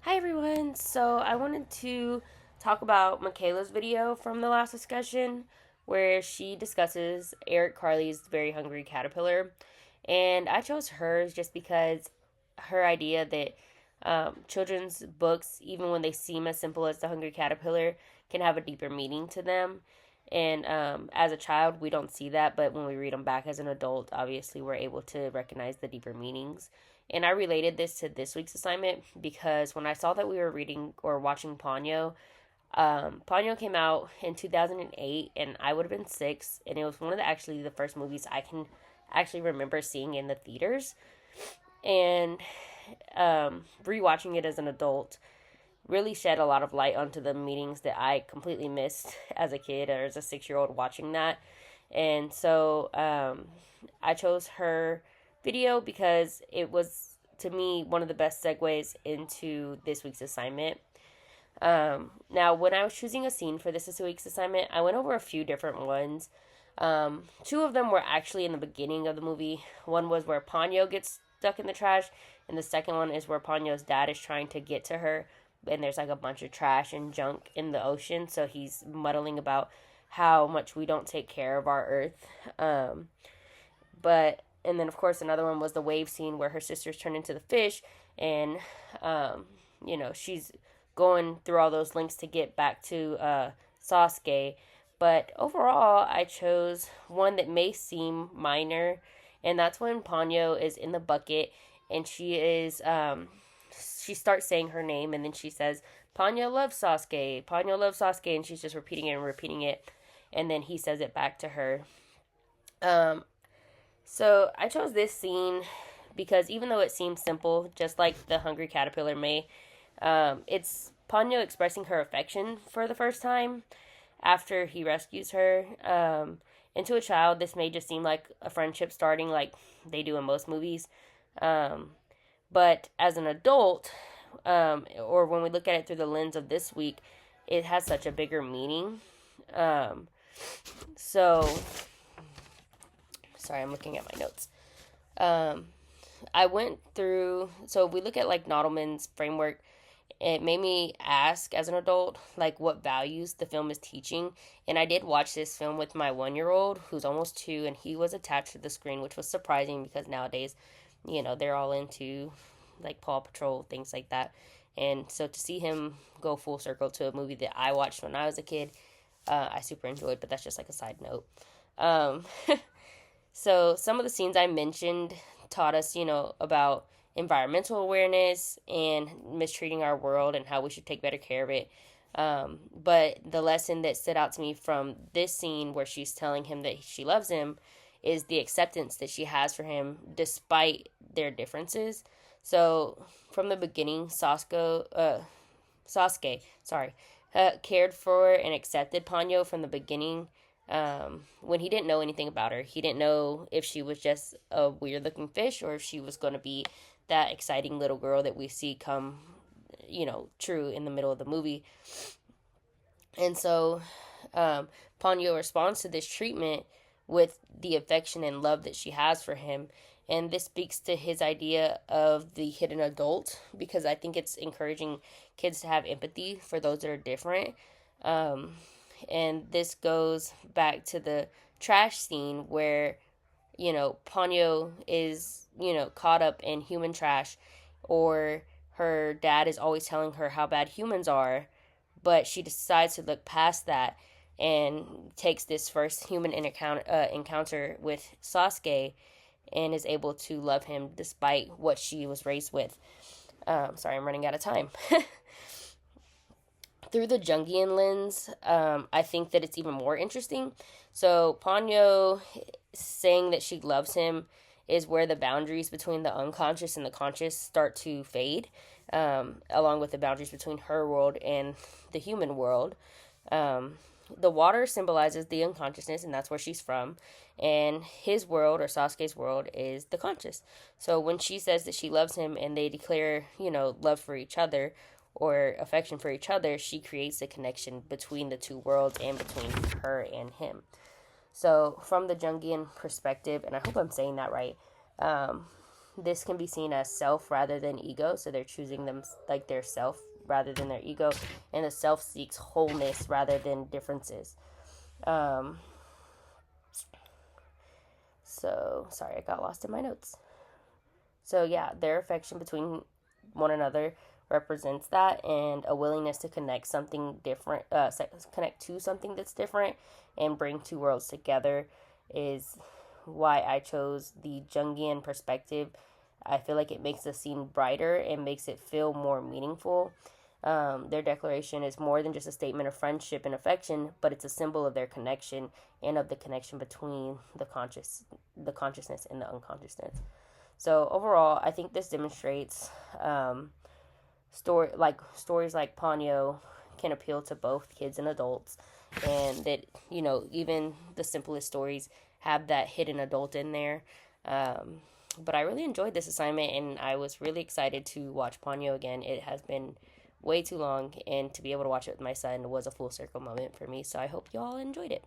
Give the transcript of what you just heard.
Hi everyone. So I wanted to talk about Michaela's video from the last discussion where she discusses Eric Carley's Very Hungry Caterpillar. And I chose hers just because her idea that children's books, even when they seem as simple as The Hungry Caterpillar, can have a deeper meaning to them. And as a child, we don't see that, but when we read them back as an adult, obviously we're able to recognize the deeper meanings. And I related this to this week's assignment because when I saw that we were reading or watching Ponyo, Ponyo came out in 2008, and I would have been 6, and it was one of the first movies I can actually remember seeing in the theaters. And rewatching it as an adult really shed a lot of light onto the meanings that I completely missed as a kid or as a 6 year old watching that. And so I chose her video because it was, to me, one of the best segues into this week's assignment. Now, when I was choosing a scene for this week's assignment, I went over a few different ones. Two of them were actually in the beginning of the movie. One was where Ponyo gets stuck in the trash, and the second one is where Ponyo's dad is trying to get to her, and there's like a bunch of trash and junk in the ocean, so he's muddling about how much we don't take care of our earth. But and then of course another one was the wave scene where her sisters turn into the fish, and she's going through all those links to get back to Sasuke. But overall, I chose one that may seem minor, and that's when Ponyo is in the bucket and she starts saying her name, and then she says, Ponyo loves Sasuke, Ponyo loves Sasuke, and she's just repeating it and repeating it, and then he says it back to her. So I chose this scene because even though it seems simple, just like the Hungry Caterpillar may, it's Ponyo expressing her affection for the first time after he rescues her. And to a child, this may just seem like a friendship starting like they do in most movies. But as an adult, or when we look at it through the lens of this week, it has such a bigger meaning. So, sorry, I'm looking at my notes. I went through, so if we look at like Nadelman's framework, it made me ask as an adult, like what values the film is teaching. And I did watch this film with my 1 year old, who's almost 2, and he was attached to the screen, which was surprising because nowadays, they're all into like Paw Patrol, things like that. And so to see him go full circle to a movie that I watched when I was a kid, I super enjoyed, but that's just like a side note. Um, so some of the scenes I mentioned taught us, about environmental awareness and mistreating our world and how we should take better care of it. But the lesson that stood out to me from this scene where she's telling him that she loves him is the acceptance that she has for him despite their differences. So from the beginning, Sasuke, cared for and accepted Ponyo from the beginning. When he didn't know anything about her, he didn't know if she was just a weird looking fish or if she was going to be that exciting little girl that we see come, true in the middle of the movie. And so, Ponyo responds to this treatment with the affection and love that she has for him. And this speaks to his idea of the hidden adult, because I think it's encouraging kids to have empathy for those that are different. And this goes back to the trash scene where, Ponyo is, caught up in human trash, or her dad is always telling her how bad humans are, but she decides to look past that and takes this first human encounter with Sasuke and is able to love him despite what she was raised with. Sorry, I'm running out of time. Through the Jungian lens, I think that it's even more interesting. So Ponyo saying that she loves him is where the boundaries between the unconscious and the conscious start to fade, along with the boundaries between her world and the human world. The water symbolizes the unconsciousness, and that's where she's from. And his world, or Sasuke's world, is the conscious. So when she says that she loves him and they declare, love for each other or affection for each other, she creates a connection between the two worlds and between her and him. So from the Jungian perspective, and I hope I'm saying that right, this can be seen as self rather than ego. So they're choosing them like their self rather than their ego, and the self seeks wholeness rather than differences. Um, so sorry, I got lost in my notes. So yeah, their affection between one another represents that, and a willingness to connect something different, connect to something that's different, and bring two worlds together is why I chose the Jungian perspective. I feel like it makes the scene brighter and makes it feel more meaningful. Their declaration is more than just a statement of friendship and affection, but it's a symbol of their connection and of the connection between the consciousness and the unconsciousness. So overall, I think this demonstrates stories like Ponyo can appeal to both kids and adults, and that even the simplest stories have that hidden adult in there. But I really enjoyed this assignment, and I was really excited to watch Ponyo again. It has been way too long, and to be able to watch it with my son was a full circle moment for me. So I hope you all enjoyed it.